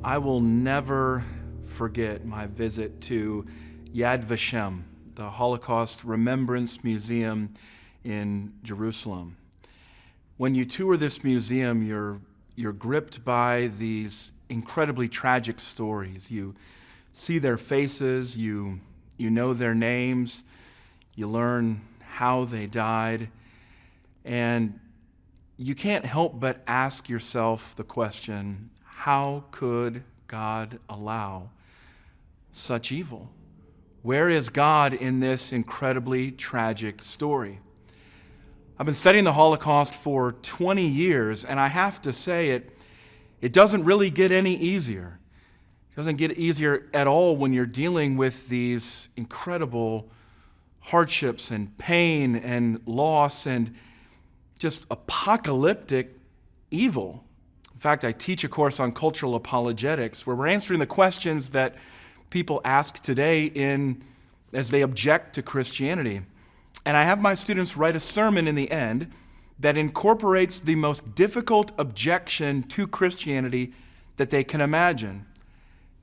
I will never forget my visit to Yad Vashem, the Holocaust Remembrance Museum in Jerusalem. When you tour this museum, you're gripped by these incredibly tragic stories. You see their faces, you know their names, you learn how they died, and you can't help but ask yourself the question, how could God allow such evil? Where is God in this incredibly tragic story? I've been studying the Holocaust for 20 years, and I have to say it doesn't really get any easier. It doesn't get easier at all when you're dealing with these incredible hardships and pain and loss and just apocalyptic evil. In fact, I teach a course on cultural apologetics where we're answering the questions that people ask today as they object to Christianity. And I have my students write a sermon in the end that incorporates the most difficult objection to Christianity that they can imagine.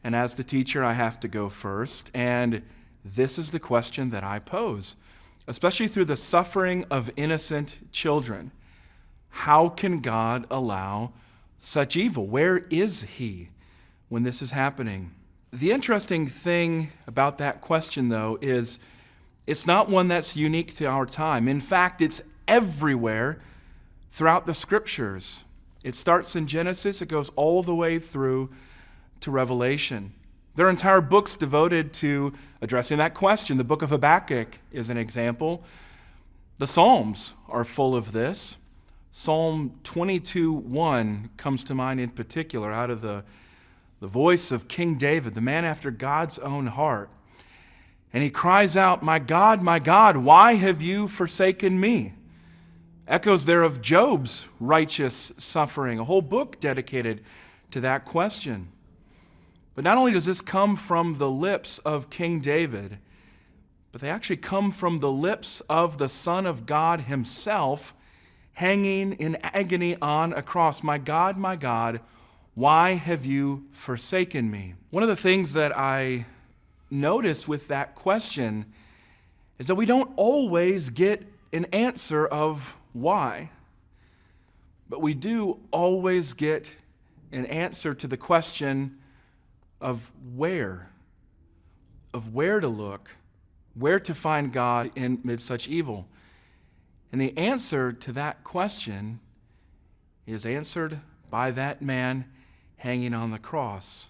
And as the teacher, I have to go first. And this is the question that I pose, especially through the suffering of innocent children. How can God allow such evil? Where is He when this is happening? The interesting thing about that question, though, is it's not one that's unique to our time. In fact, it's everywhere throughout the Scriptures. It starts in Genesis, it goes all the way through to Revelation. There are entire books devoted to addressing that question. The book of Habakkuk is an example. The Psalms are full of this. Psalm 22:1 comes to mind in particular, out of the voice of King David, the man after God's own heart. And he cries out, my God, why have you forsaken me?" Echoes there of Job's righteous suffering, a whole book dedicated to that question. But not only does this come from the lips of King David, but they actually come from the lips of the Son of God himself, hanging in agony on a cross. My God, why have you forsaken me?" One of the things that I notice with that question is that we don't always get an answer of why, but we do always get an answer to the question of where to look, where to find God amid such evil. And the answer to that question is answered by that man hanging on the cross.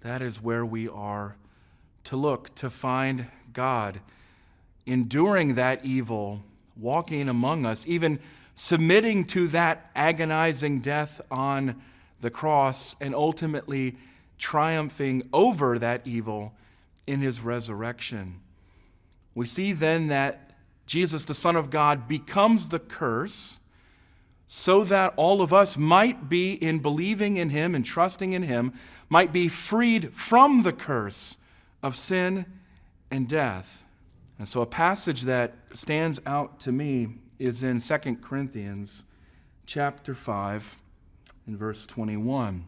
That is where we are to look, to find God, enduring that evil, walking among us, even submitting to that agonizing death on the cross, and ultimately triumphing over that evil in his resurrection. We see then that Jesus, the Son of God, becomes the curse so that all of us might be, in believing in him and trusting in him, might be freed from the curse of sin and death. And so a passage that stands out to me is in 2 Corinthians chapter 5 and verse 21.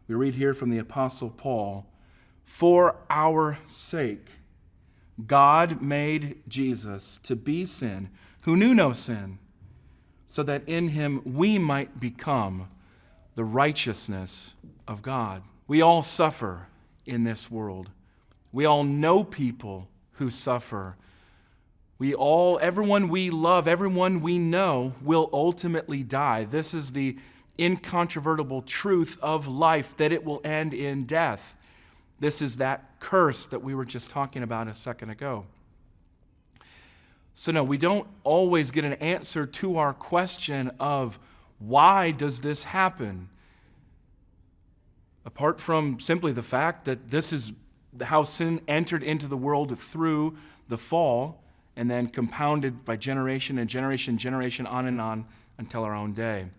We read here from the Apostle Paul, "For our sake God made Jesus to be sin, who knew no sin, so that in him we might become the righteousness of God." We all suffer in this world. We all know people who suffer. Everyone we love, everyone we know will ultimately die. This is the incontrovertible truth of life, that it will end in death. This is that curse that we were just talking about a second ago. So no, we don't always get an answer to our question of why does this happen? Apart from simply the fact that this is how sin entered into the world through the fall, and then compounded by generation and generation on and on until our own day.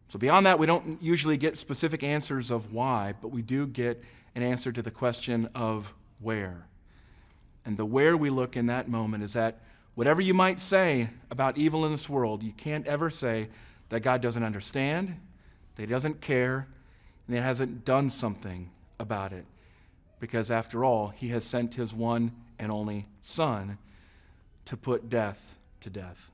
So beyond that, we don't usually get specific answers of why, but we do get an answer to the question of where. And the where we look in that moment is that whatever you might say about evil in this world, you can't ever say that God doesn't understand, that he doesn't care, and it hasn't done something about it. Because after all, he has sent his one and only Son to put death to death.